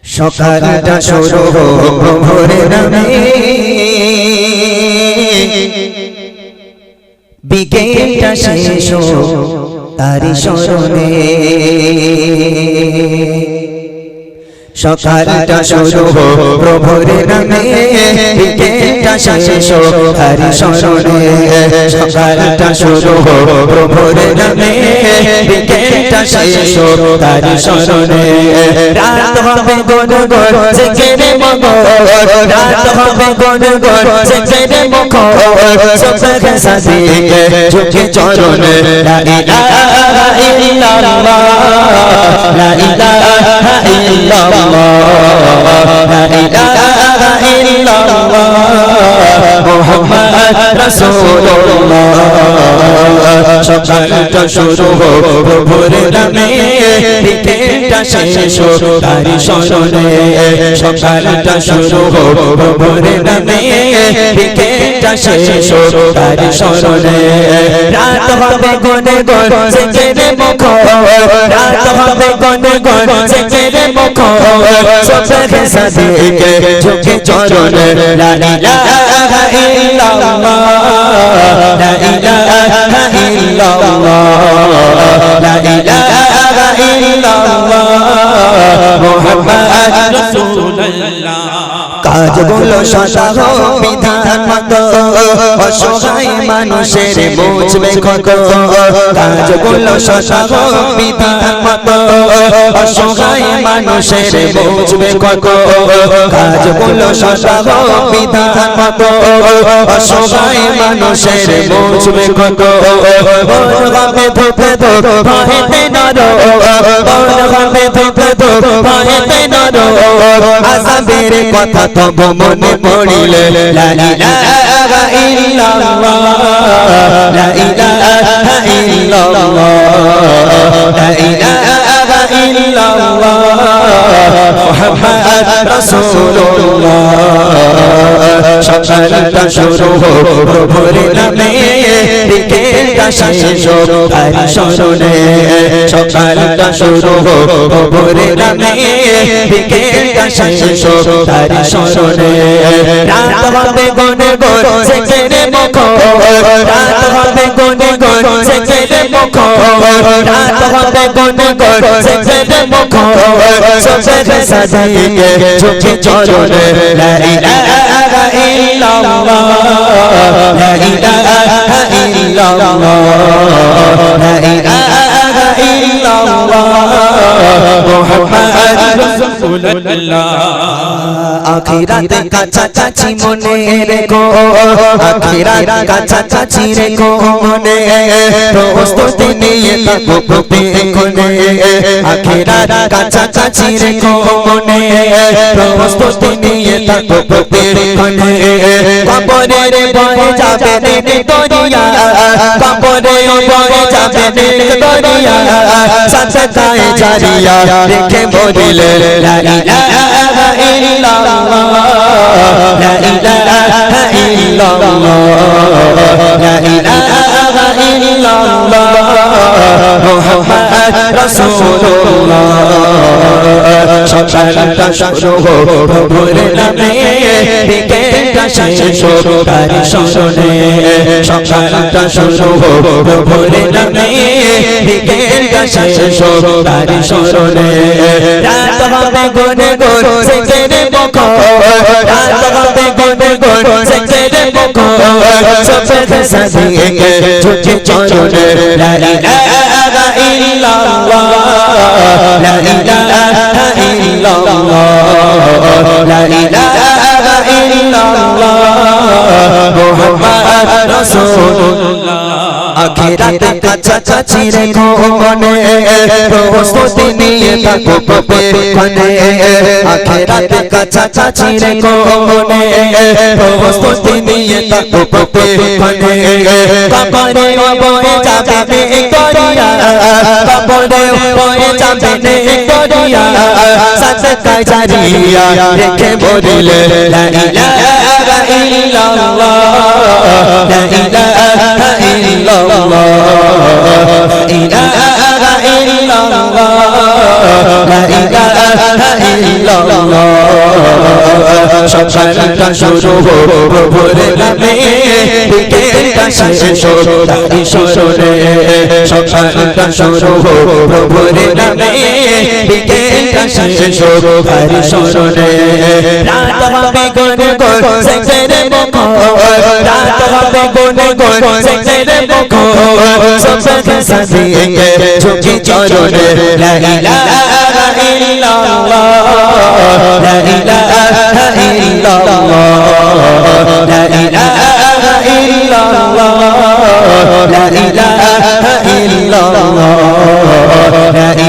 সকালটা শুরু হোক ভোরের নামে, বিকেলটা শেষ হোক তারি স্মরণে। সকালটা শুরু হোক প্রভুর নামে, বিকেলটা শেষ হোক তারি স্মরণে। সকালটা শুরু হোক প্রভুর নামে, বিকেলটা শেষ হোক তারি স্মরণে। রাত হবে গুনগুন জিকিরে মগন, রাত হবে গুনগুন জিকিরে মগন, সুবহ সাদিকে ঝুঁকে চরণে। লা ইলাহা ইল্লাল্লাহ, লা ইলাহা ইল্লাল্লাহ, লা ইলাহা ইল্লাল্লাহ, মুহাম্মদ রাসূলুল্লাহ। সকালটা শুরু হোক প্রভুর নামে, বিকেলটা শেষ হোক তারি স্মরণে। সকালটা শুরু হোক প্রভুর নামে, বিকেলটা শেষ হোক তারি স্মরণে। রাত হবে গুনগুন জিকিরে মুখর, রাত হবে গুনগুন জিকিরে মুখর, সুবহ সাদিকে ঝুঁকে চরণে। লা ইলাহা ইল্লাল্লাহ, লা ইলাহা ইল্লাল্লাহ, লা ইলাহা ইল্লাল্লাহ, মুহাম্মদ রাসূলুল্লাহ। কাজগুলো সদা হোক বিধান মতো, অসহায় মানুষের বুঝবে কত। কাজগুলো সদা হোক বিধান মতো, অসহায় মানুষের বুঝবে কত। কাজগুলো সদা হোক বিধান মতো, অসহায় মানুষের বুঝবে কত। বন হবে ধোপে ধোপ ভয়েতে নরো, বন হবে ধোপে ধোপ ভয়েতে নরো, আযাবের কথা তব মনে পড়িলে। লা ইলাহা ইল্লাল্লাহ, লা ইলাহা ইল্লাল্লাহ, লা ইলাহা ইল্লাল্লাহ, মুহাম্মদ রাসূলুল্লাহ। সকালটা শুরু হোক প্রভুর নামে, বিকেলটা শেষ হোক তারি স্মরণে। সকালটা শুরু হোক প্রভুর নামে, বিকেলটা শেষ হোক তারি স্মরণে। রাত হবে গুনগুন জিকিরে মুখর, রাত হবে গুনগুন জিকিরে মুখর, রাত হবে গুনগুন জিকিরে মুখর, সুবহ সাদিকে ঝুঁকে চরণে। লা ইলাহা ইল্লাল্লাহ, লা ইলাহা ইল্লাল্লাহ, লা ইলাহা ইল্লাল্লাহ, মুহাম্মদ রাসূলুল্লাহ। আখিরাতে কাছাকাছি মনে রেখো, আখিরাত কাছাকাছি রেখো মনে, প্রস্তুতি নিয়ে থাকো প্রতিক্ষণে। আখিরাত কাছাকাছি রেখো মনে, প্রস্তুতি নিয়ে থাকো প্রতিক্ষণে। কবরের বয়ে যাবে দিন দরিয়া, কবরের বয়ে যাবে দিন দরিয়া, সাদকায়ে জারিয়া রেখে মরিলে। লা ইলাহা ইল্লাল্লাহ, লা ইলাহা ইল্লাল্লাহ, লা ইলাহা ইল্লাল্লাহ, মুহাম্মদ রাসূলুল্লাহ। সকালটা শুরু হোক প্রভুর নামে, বিকেলটা শেষ হোক তারি স্মরণে। সকালটা শুরু হোক প্রভুর নামে, বিকেলটা শেষ হোক তারি স্মরণে। রাত হবে গুনগুন জিকিরে মুখর, রাত হবে গুনগুন জিকিরে মুখর, সুবহ সাদিকে ঝুঁকে চরণে। লা ইলাহা ইল্লাল্লাহ, লা ইলাহা ইল্লাল্লাহ, লা ইলাহা ইল্লাল্লাহ, মুহাম্মদ রাসূলুল্লাহ। আখিরাতে কাছাকাছি রেখো মনে, প্রস্তুতি নিয়ে থাকো প্রতিক্ষণে। আখিরাতে কাছাকাছি রেখো মনে, প্রস্তুতি নিয়ে থাকো প্রতিক্ষণে। কবরে বয়ে যাবে দিন দরিয়া, কবরে বয়ে যাবে দিন দরিয়া, সাদকায়ে জারিয়া রেখে মরিলে। লা ইলাহা ইল্লাল্লাহ, লা ইলাহা ইল্লাল্লাহ, লা ইলাহা ইল্লাল্লাহ, লা ইলাহা ইল্লাল্লাহ সকালটা শুরু প্রভুর নামে বিকেলটা শেষ তারি শরণে সকালটা শুরু প্রভুর নামে বিকেলটা শেষ তারি শরণে রাত হবে গুনে গুন সেজদে মুখর রাত হবে গুনে গুন সেজদে মুখর সবকে সাজিয়ে ঝুঁকি চরণে লা ইলাহা ইল্লাল্লাহ লা ইলাহা ইল্লাল্লাহ লা ইলাহা ইল্লাল্লাহ লা ইলাহা ইল্লাল্লাহ লা